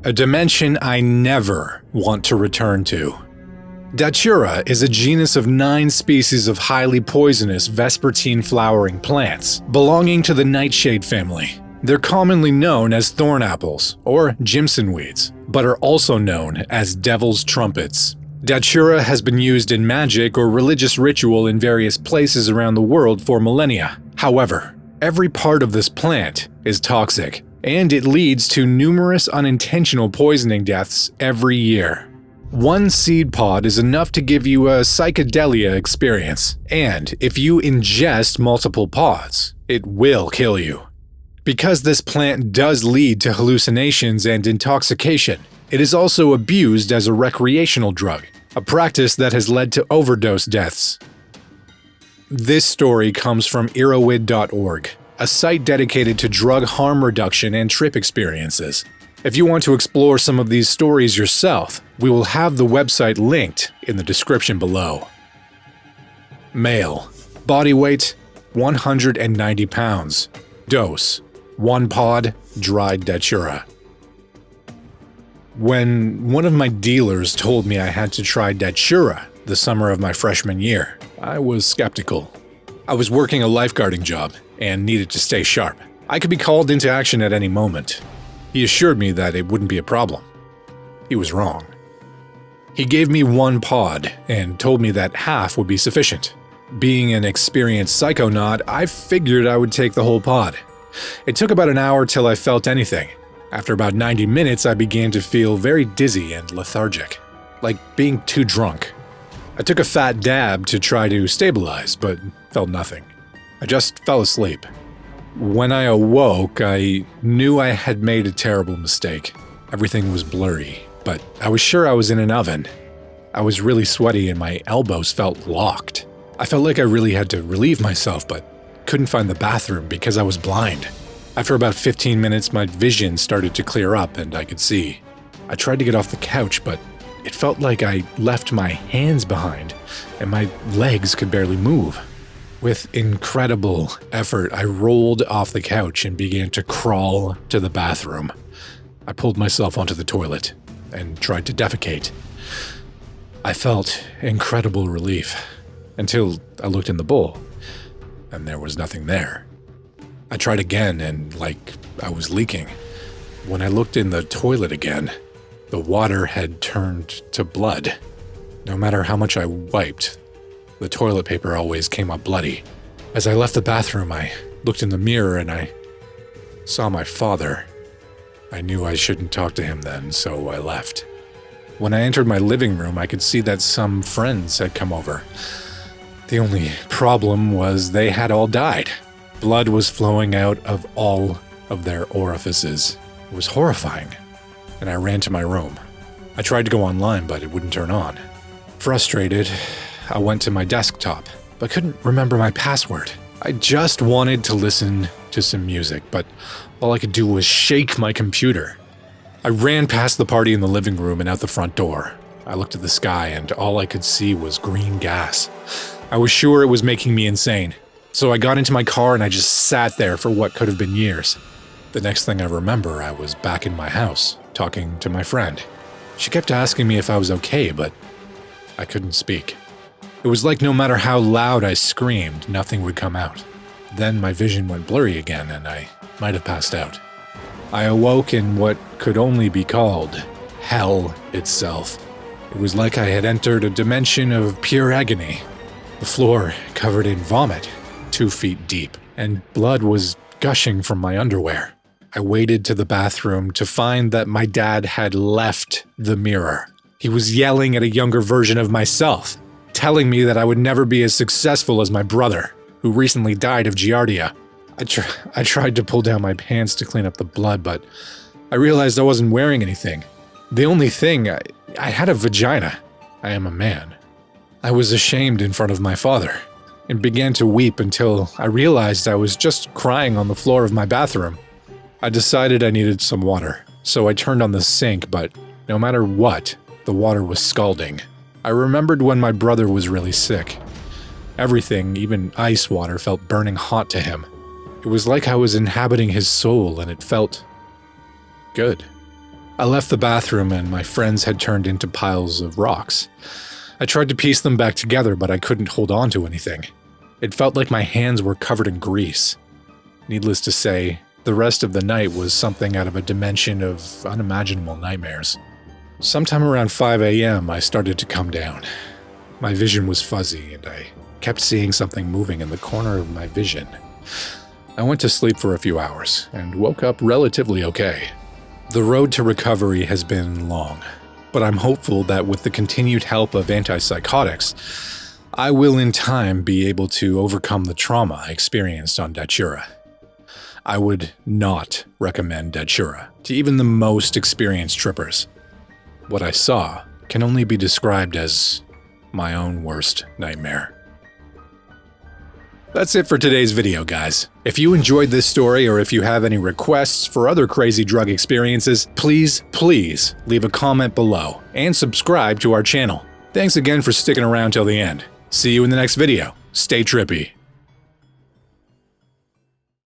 a dimension I never want to return to. Datura is a genus of 9 species of highly poisonous vespertine-flowering plants belonging to the nightshade family. They're commonly known as thornapples or jimsonweeds, but are also known as devil's trumpets. Datura has been used in magic or religious ritual in various places around the world for millennia. However, every part of this plant is toxic, and it leads to numerous unintentional poisoning deaths every year. One seed pod is enough to give you a psychodelia experience, and if you ingest multiple pods, it will kill you. Because this plant does lead to hallucinations and intoxication, it is also abused as a recreational drug, a practice that has led to overdose deaths. This story comes from erowid.org, a site dedicated to drug harm reduction and trip experiences. If you want to explore some of these stories yourself, we will have the website linked in the description below. Male. Body weight, 190 pounds. Dose, 1 pod, dried datura. When one of my dealers told me I had to try datura the summer of my freshman year, I was skeptical. I was working a lifeguarding job and needed to stay sharp. I could be called into action at any moment. He assured me that it wouldn't be a problem. He was wrong. He gave me 1 pod and told me that half would be sufficient. Being an experienced psychonaut, I figured I would take the whole pod. It took about an hour till I felt anything. After about 90 minutes, I began to feel very dizzy and lethargic, like being too drunk. I took a fat dab to try to stabilize, but felt nothing. I just fell asleep. When I awoke, I knew I had made a terrible mistake. Everything was blurry, but I was sure I was in an oven. I was really sweaty and my elbows felt locked. I felt like I really had to relieve myself, but couldn't find the bathroom because I was blind. After about 15 minutes, my vision started to clear up and I could see. I tried to get off the couch, but it felt like I left my hands behind and my legs could barely move. With incredible effort, I rolled off the couch and began to crawl to the bathroom. I pulled myself onto the toilet and tried to defecate. I felt incredible relief until I looked in the bowl, and there was nothing there. I tried again and like I was leaking. When I looked in the toilet again, the water had turned to blood. No matter how much I wiped, the toilet paper always came up bloody. As I left the bathroom, I looked in the mirror and I saw my father. I knew I shouldn't talk to him then, so I left. When I entered my living room, I could see that some friends had come over. The only problem was they had all died. Blood was flowing out of all of their orifices. It was horrifying, and I ran to my room. I tried to go online, but it wouldn't turn on. Frustrated, I went to my desktop, but couldn't remember my password. I just wanted to listen to some music, but all I could do was shake my computer. I ran past the party in the living room and out the front door. I looked at the sky and all I could see was green gas. I was sure it was making me insane, so I got into my car and I just sat there for what could have been years. The next thing I remember, I was back in my house, talking to my friend. She kept asking me if I was okay, but I couldn't speak. It was like no matter how loud I screamed, nothing would come out. Then my vision went blurry again and I might have passed out. I awoke in what could only be called hell itself. It was like I had entered a dimension of pure agony. The floor covered in vomit, 2 feet deep, and blood was gushing from my underwear. I waded to the bathroom to find that my dad had left the mirror. He was yelling at a younger version of myself, telling me that I would never be as successful as my brother, who recently died of giardia. I tried to pull down my pants to clean up the blood, but I realized I wasn't wearing anything. The only thing, I had a vagina. I am a man. I was ashamed in front of my father, and began to weep until I realized I was just crying on the floor of my bathroom. I decided I needed some water, so I turned on the sink, but no matter what, the water was scalding. I remembered when my brother was really sick. Everything, even ice water, felt burning hot to him. It was like I was inhabiting his soul, and it felt good. I left the bathroom and my friends had turned into piles of rocks. I tried to piece them back together, but I couldn't hold on to anything. It felt like my hands were covered in grease. Needless to say, the rest of the night was something out of a dimension of unimaginable nightmares. Sometime around 5 a.m., I started to come down. My vision was fuzzy, and I kept seeing something moving in the corner of my vision. I went to sleep for a few hours, and woke up relatively okay. The road to recovery has been long, but I'm hopeful that with the continued help of antipsychotics, I will in time be able to overcome the trauma I experienced on Datura. I would not recommend Datura to even the most experienced trippers. What I saw can only be described as my own worst nightmare. That's it for today's video, guys. If you enjoyed this story or if you have any requests for other crazy drug experiences, please leave a comment below and subscribe to our channel. Thanks again for sticking around till the end. See you in the next video. Stay trippy.